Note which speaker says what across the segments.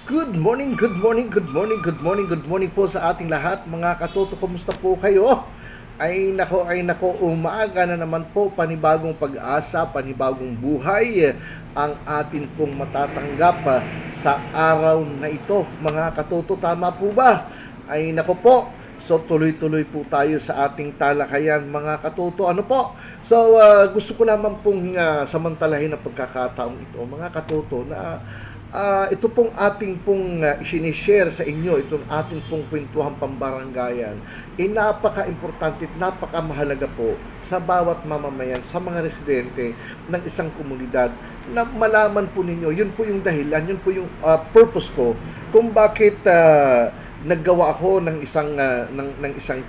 Speaker 1: Good morning, good morning, good morning, good morning, good morning po sa ating lahat. Mga katoto, kumusta po kayo? Ay nako, umaga na naman po, panibagong pag-asa, panibagong buhay ang atin pong matatanggap sa araw na ito. Mga katoto, tama po ba? Ay nako po, so tuloy-tuloy po tayo sa ating talakayan, mga katoto. Ano po? So gusto ko lamang pong samantalahin ang pagkakataong ito, mga katoto, na ito pong ating pong isinishare sa inyo, itong ating pong kwentuhang pambaranggayan, napaka-importante at napaka-mahalaga po sa bawat mamamayan, sa mga residente ng isang komunidad, na malaman po ninyo. Yun po yung dahilan, yun po yung purpose ko kung bakit naggawa ako ng isang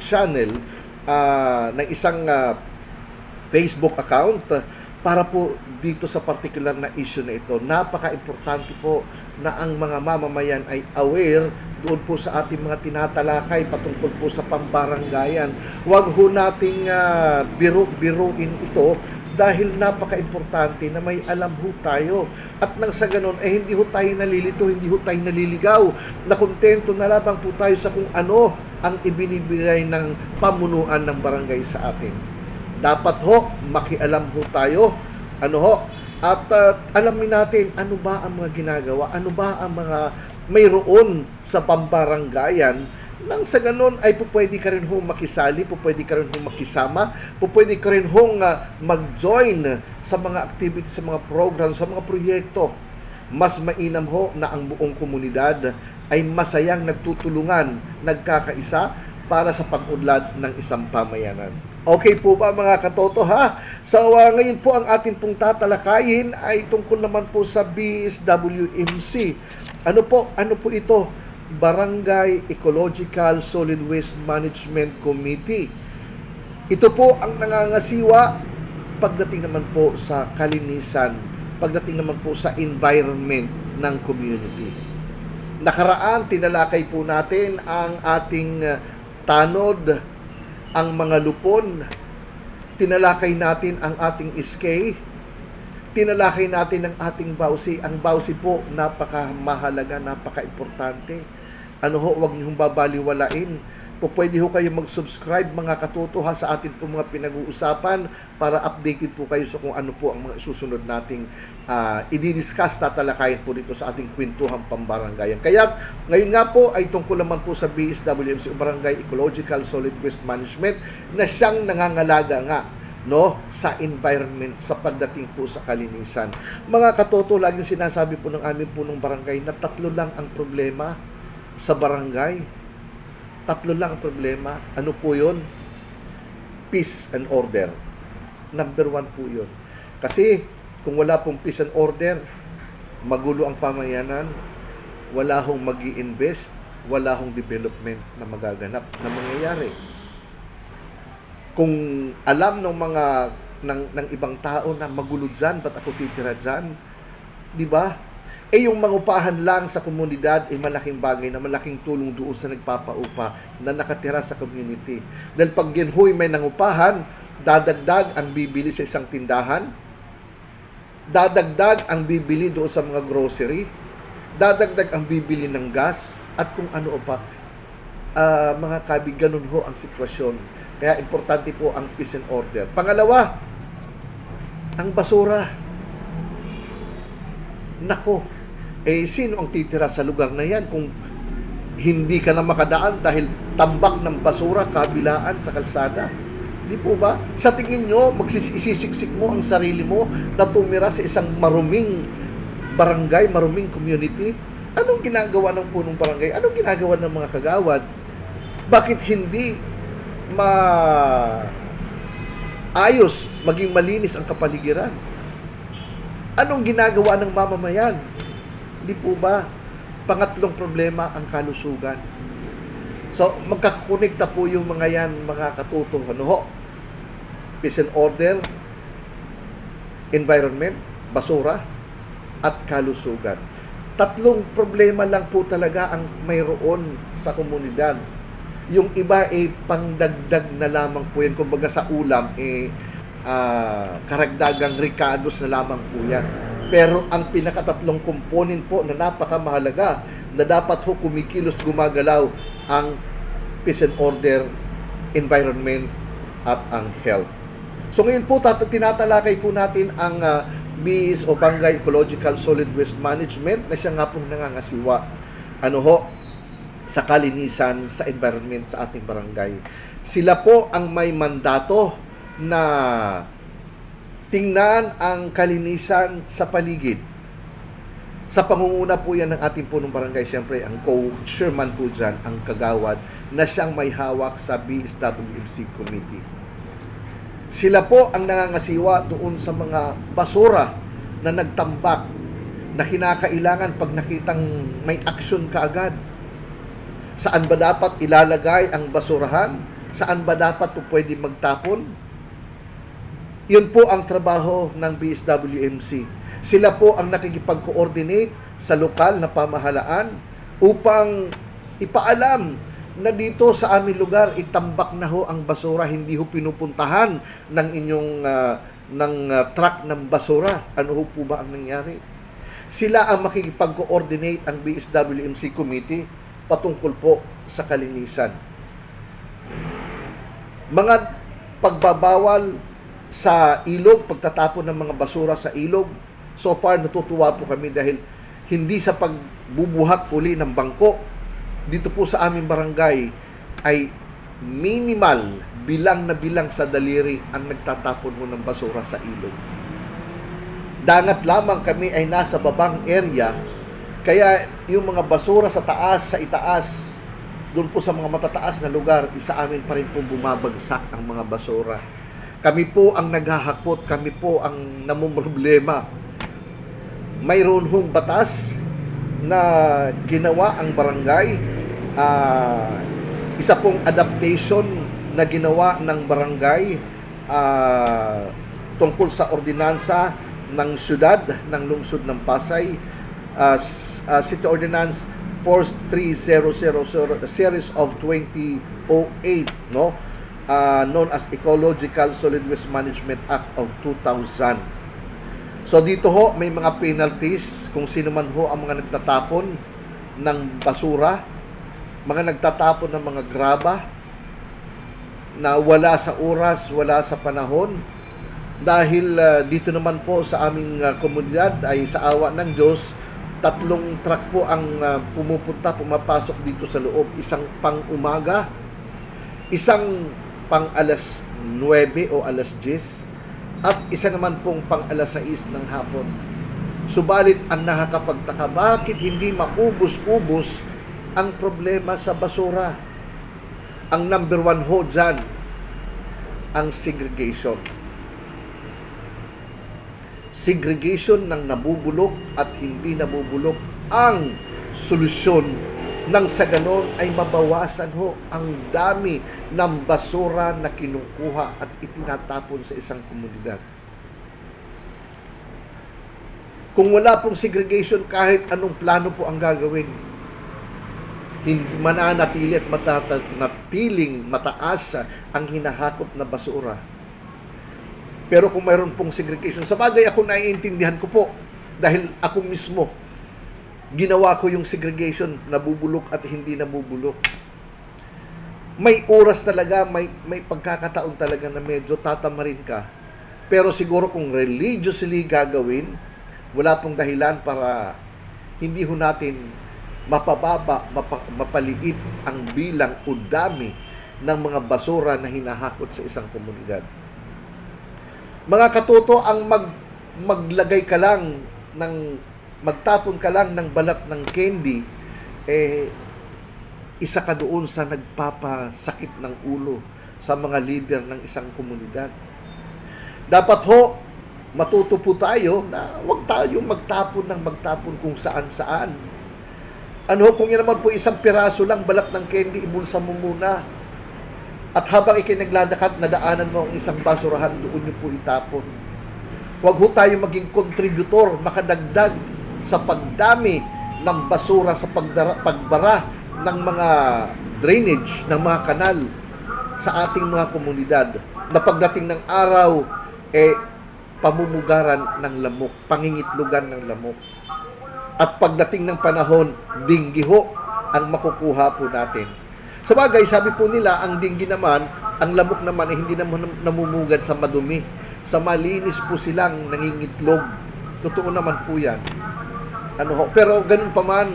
Speaker 1: channel, ng isang Facebook account para po dito sa particular na issue na ito. Napaka-importante po na ang mga mamamayan ay aware doon po sa ating mga tinatalakay patungkol po sa pambaranggayan. Huwag ho nating biro-biruin ito dahil napaka-importante na may alam ho tayo. At nang sa ganun, hindi ho tayo nalilito, hindi ho tayo naliligaw, na kontento na lamang po tayo sa kung ano ang ibinibigay ng pamunuan ng barangay sa atin. Dapat ho, makialam ho tayo, at alamin natin ano ba ang mga ginagawa, ano ba ang mga mayroon sa pambaranggayan, nang sa ganun ay pupwede ka rin ho makisali, pupwede ka rin ho makisama, pupwede ka rin ho mag-join sa mga activities, sa mga programs, sa mga proyekto. Mas mainam ho na ang buong komunidad ay masayang nagtutulungan, nagkakaisa para sa pag-unlad ng isang pamayanan. Okay po ba, mga katoto, ha? So ngayon po ang ating pong tatalakayin ay tungkol naman po sa BSWMC. Ano po ito? Barangay Ecological Solid Waste Management Committee. Ito po ang nangangasiwa pagdating naman po sa kalinisan, pagdating naman po sa environment ng community. Nakaraan, tinalakay po natin ang ating tanod, ang mga lupon, tinalakay natin ang ating iskay, tinalakay natin ang ating bausi. Ang bausi po, napakamahalaga, napaka-importante. Huwag niyong babaliwalain. Pwede ho kayo mag-subscribe, mga katoto, sa atin po mga pinag-uusapan para updated po kayo sa kung ano po ang mga susunod nating i-discuss, tatalakayin po dito sa ating kwentuhang pambaranggayan. Kaya ngayon nga po ay tungkol naman po sa BSWMC, Barangay Ecological Solid Waste Management, na siyang nangangalaga nga sa environment, sa pagdating po sa kalinisan. Mga katoto, laging sinasabi po ng amin po ng barangay na 3 lang ang problema sa barangay. 3 lang ang problema. Ano po yun? Peace and order. Number 1 po yun. Kasi kung wala pong peace and order, magulo ang pamayanan, wala hong mag-i-invest, wala hong development na magaganap, na mangyayari. Kung alam ng mga ng ibang tao na magulo dyan, ba't ako titira dyan? Di ba? Yung mangupahan lang sa komunidad ay malaking bagay, na malaking tulong doon sa nagpapaupa na nakatira sa community. Dahil pag ginhoy may nangupahan, dadagdag ang bibili sa isang tindahan, dadagdag ang bibili doon sa mga grocery, dadagdag ang bibili ng gas, at kung ano pa. Mga kabig, ganun ho ang sitwasyon. Kaya importante po ang peace and order. Pangalawa, ang basura. Nako, sino ang titira sa lugar na yan kung hindi ka na makadaan dahil tambak ng basura kabilaan sa kalsada? Di po ba? Sa tingin nyo, magsisisiksik mo ang sarili mo na tumira sa isang maruming barangay, maruming community? Anong ginagawa ng punong barangay? Anong ginagawa ng mga kagawad? Bakit hindi ayos, maging malinis ang kapaligiran? Anong ginagawa ng mamamayan? Di po ba? Pangatlong problema, ang kalusugan. So, magkakakonekta po yung mga yan, mga katuto. Peace and order, environment, basura, at kalusugan. 3 problema lang po talaga ang mayroon sa komunidad. Yung iba pangdagdag na lamang po yan. Kumbaga sa ulam, karagdagang ricados na lamang po yan. Pero ang pinakatatlong component po na napakamahalaga na dapat ho kumikilos, gumagalaw ang peace and order, environment, at ang health. So ngayon po, tinatalakay po natin ang BIS o Barangay Ecological Solid Waste Management na siya nga pong nangangasiwa sa kalinisan, sa environment sa ating barangay. Sila po ang may mandato na tingnan ang kalinisan sa paligid. Sa pangunguna po yan ng ating punong barangay, siyempre ang co-chairman po dyan, ang kagawad, na siyang may hawak sa BSWMC Committee. Sila po ang nangangasiwa doon sa mga basura na nagtambak, na kinakailangan pag nakitang may aksyon kaagad. Saan ba dapat ilalagay ang basurahan? Saan ba dapat po pwede magtapon? Yun po ang trabaho ng BSWMC. Sila po ang nakikipag-coordinate sa lokal na pamahalaan upang ipaalam na dito sa aming lugar, itambak na ho ang basura, hindi ho pinupuntahan ng inyong truck ng basura. Ano ho po ba ang nangyari? Sila ang makikipag-coordinate ang BSWMC Committee patungkol po sa kalinisan. Mga pagbabawal sa ilog, pagtatapon ng mga basura sa ilog, so far natutuwa po kami dahil hindi sa pagbubuhat uli ng bangko, dito po sa aming barangay ay minimal bilang sa daliri ang nagtatapon mo ng basura sa ilog. Dangat lamang kami ay nasa babang area, kaya yung mga basura sa taas, sa itaas, doon po sa mga matataas na lugar, isa amin pa rin po bumabagsak ang mga basura. Kami po ang naghahakot, kami po ang namumroblema. Mayroon hong batas na ginawa ang barangay, isa pong adaptation na ginawa ng barangay tungkol sa ordinansa ng syudad, ng lungsod ng Pasay, City Ordinance 43000 series of 2008, no? Known as Ecological Solid Waste Management Act of 2000. So dito ho may mga penalties kung sino man ho ang mga nagtatapon ng basura, mga nagtatapon ng mga graba na wala sa oras, wala sa panahon. Dahil dito naman po sa aming komunidad ay sa awa ng Diyos, 3 truck po ang pumapasok dito sa loob. Isang pang umaga, isang pang alas 9 o alas 10, at isa naman pong pang alas 6 ng hapon. Subalit ang nakakapagtaka, bakit hindi maubos-ubos ang problema sa basura? Ang number 1 ho dyan, ang segregation. Segregation ng nabubulok at hindi nabubulok ang solusyon nang sa ganon ay mabawasan ho ang dami ng basura na kinukuha at itinatapon sa isang komunidad. Kung wala pong segregation, kahit anong plano po ang gagawin, hindi mananatili at natiling mataas ang hinahakot na basura. Pero kung mayroon pong segregation, sa bagay ako naiintindihan ko po dahil ako mismo ginawa ko yung segregation, nabubulok at hindi nabubulok. May oras talaga, may pagkakataon talaga na medyo tatamarin ka. Pero siguro kung religiously gagawin, wala pong dahilan para hindi ho natin mapababa, mapaliit ang bilang o dami ng mga basura na hinahakot sa isang komunidad. Mga katuto, ang maglagay ka lang magtapon ka lang ng balat ng candy, isa ka doon sa nagpapasakit ng ulo sa mga leader ng isang komunidad. Dapat ho, matuto po tayo na huwag tayo magtapon kung saan-saan. Kung yan naman po isang piraso lang, balat ng candy, ibulsa mo muna. At habang ikinaglalakad, nadaanan mo ang isang basurahan, doon nyo po itapon. Huwag ho tayo maging kontributor, makadagdag sa pagdami ng basura sa pagbara ng mga drainage, ng mga kanal sa ating mga komunidad. Na pagdating ng araw, pamumugaran ng lamok, pangingitlugan ng lamok. At pagdating ng panahon, dinggi ho ang makukuha po natin. Sabagay, sabi po nila, ang dinggi naman, ang lamok naman ay hindi naman namumugad sa madumi. Sa malinis po silang nangingitlog. Totoo naman po yan. Pero ganun pa man,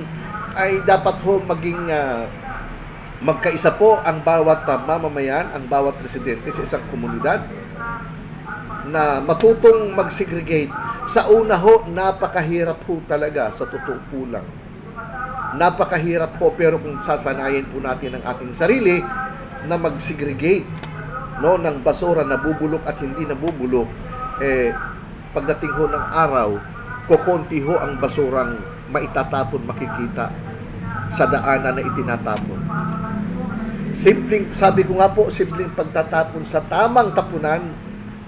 Speaker 1: ay dapat ho maging magkaisa po ang bawat mamamayan, ang bawat residente sa isang komunidad na matutong mag-segregate. Sa una ho, napakahirap po talaga, sa totoo po lang. Napakahirap po, pero kung sasanayin po natin ang ating sarili na mag-segregate ng basura na bubulok at hindi nabubulok, pagdating ho ng araw, kukunti ho ang basurang maitatapon, makikita sa daanan na itinatapon. Sabi ko nga po, simpleng pagtatapon sa tamang tapunan,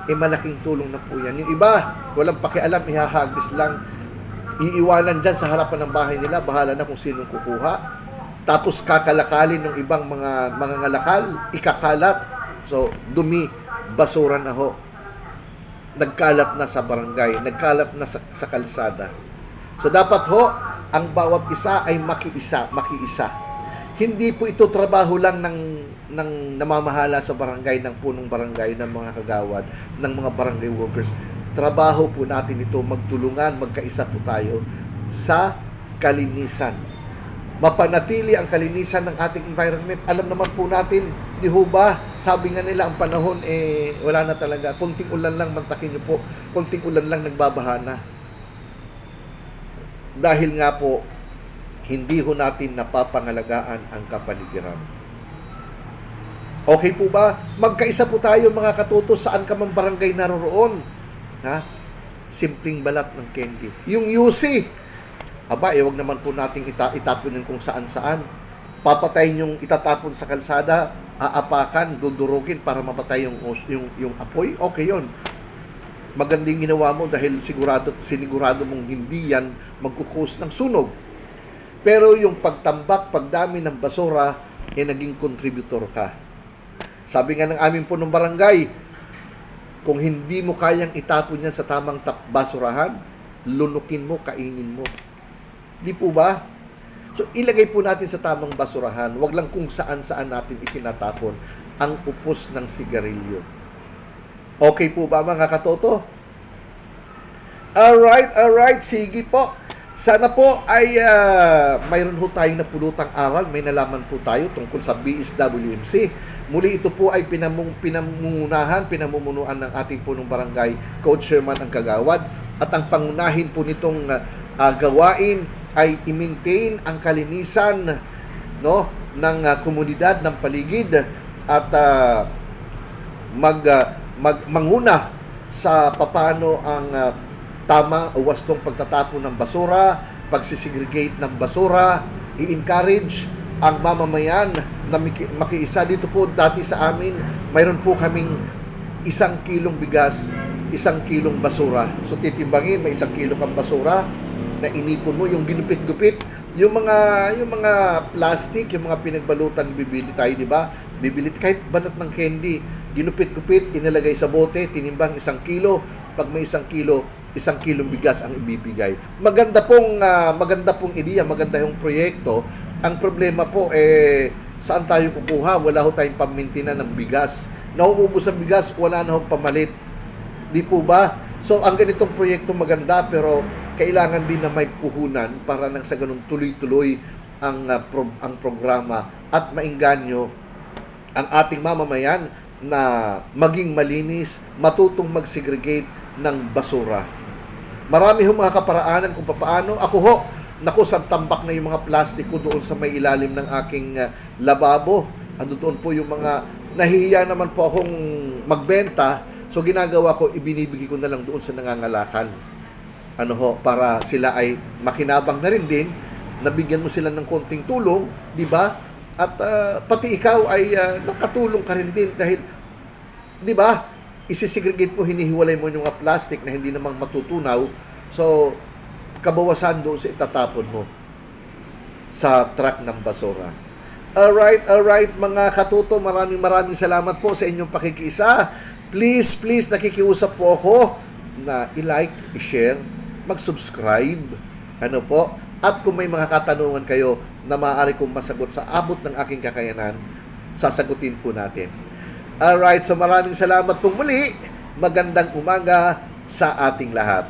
Speaker 1: malaking tulong na po yan. Yung iba, walang pakialam, ihahagis lang, iiwanan dyan sa harapan ng bahay nila, bahala na kung sinong kukuha. Tapos kakalakalin ng ibang mga ngalakal, ikakalat. So, dumi, basura na ho. Nagkalat na sa barangay, nagkalat na sa kalsada. So, dapat ho, ang bawat isa ay makiisa. Hindi po ito trabaho lang ng namamahala sa barangay, ng punong barangay, ng mga kagawad, ng mga barangay workers. Trabaho po natin ito, magtulungan, magkaisa po tayo sa kalinisan. Mapanatili ang kalinisan ng ating environment. Alam naman po natin, di ho ba, sabi nga nila ang panahon, wala na talaga. Kunting ulan lang, mantakin nyo po, kunting ulan lang nagbabaha na. Dahil nga po, hindi ho natin napapangalagaan ang kapaligiran. Okay po ba? Magkaisa po tayo mga katuto, saan ka mang barangay naroroon. Simpleng balat ng candy. Yung UC, wag naman po nating itapon kung saan-saan. Papatayin yung itatapon sa kalsada, aapakan, dudurugin para mapatay yung apoy. Okay yon. Magandang ginawa mo dahil sinigurado mong hindi yan magkukos ng sunog. Pero yung pagtambak, pagdami ng basura, naging contributor ka. Sabi nga ng aming punong barangay, kung hindi mo kayang itapon yan sa tamang basurahan, lunukin mo, kainin mo. Di po ba? So, ilagay po natin sa tamang basurahan. Wag lang kung saan-saan natin itinatapon ang upos ng sigarilyo. Okay po ba mga katoto? Alright. Sige po. Sana po ay mayroon ho tayong napulutang aral, may nalaman po tayo tungkol sa BSWMC. Muli ito po ay pinamumunuan ng ating punong barangay, Coach Sherman ang kagawad. At ang pangunahin po nitong gawain ay i-maintain ang kalinisan ng komunidad, ng paligid at manguna sa papaano ang tama o wastong pagtatapon ng basura, pagsisegregate ng basura, i-encourage ang mamamayan na makiisa. Dito po dati sa amin, mayroon po kaming 1 kilong bigas, 1 kilong basura. So titimbangin, may 1 kilo kang basura na inipon mo, yung ginupit-gupit, yung mga plastic, yung mga pinagbalutan, bibili tayo, di ba? Bibili kahit balat ng candy, ginupit-gupit, inilagay sa bote, tinimbang 1 kilo. Pag may 1 kilo, 1 kilong bigas ang ibibigay. Maganda pong ideya, maganda yung proyekto. Ang problema po saan tayo kukuha? Wala ho tayong pamintinan ng bigas. Nauubos ang bigas, wala na hong pamalit. Di po ba? So ang ganitong proyekto maganda, pero kailangan din na may puhunan para nang sa ganung tuloy-tuloy ang programa at maingganyo ang ating mamamayan na maging malinis, matutong mag-segregate ng basura. Marami hong mga kaparaanan kung paano. Sa tambak na yung mga plastiko doon sa may ilalim ng aking lababo. Doon po yung mga nahihiya naman po akong magbenta. So ginagawa ko, ibinibigay ko na lang doon sa nangangalakan. Para sila ay makinabang na rin din, nabigyan mo sila ng konting tulong, di ba? At pati ikaw ay nakatulong ka rin din dahil, di ba? Isisegregate mo, hinihiwalay mo yung mga plastic na hindi namang matutunaw. So, kabawasan doon sa itatapon mo sa truck ng basura. Alright, mga katuto, maraming salamat po sa inyong pakikiisa. Please, nakikiusap po ako na i-like, i-share, mag-subscribe, At kung may mga katanungan kayo na maaari kong masagot sa abot ng aking kakayanan, sasagutin po natin. Alright, so maraming salamat pong muli. Magandang umaga sa ating lahat.